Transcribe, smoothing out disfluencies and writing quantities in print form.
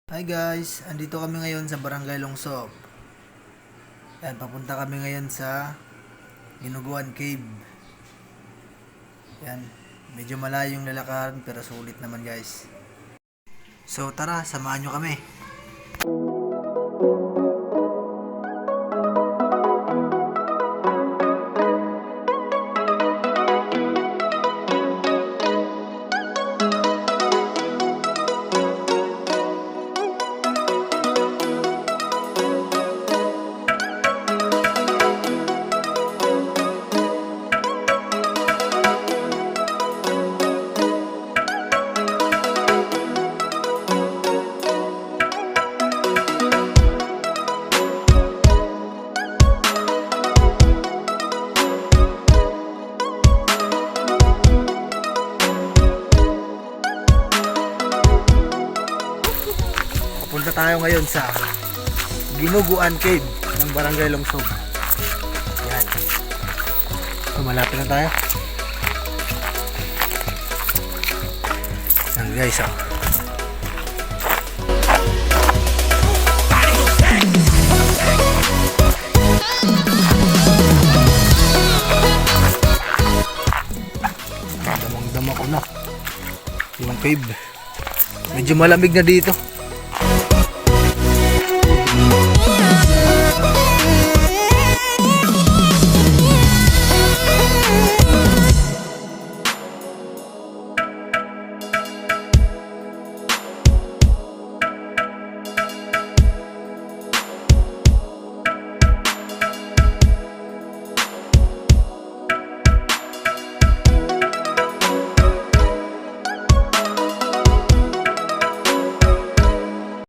Hi guys, andito kami ngayon sa Barangay Lungsop. Yan, papunta kami ngayon sa Ginuguan Cave. Yan, medyo malayong lalakaran pero sulit naman guys. So tara, samahan nyo kami. Punta tayo ngayon sa Ginuguan Cave ng Barangay Lungsop. Yan. So, malapit na tayo. Yan guys, oh. Damang-dama ko na yung cave. Medyo malamig na dito.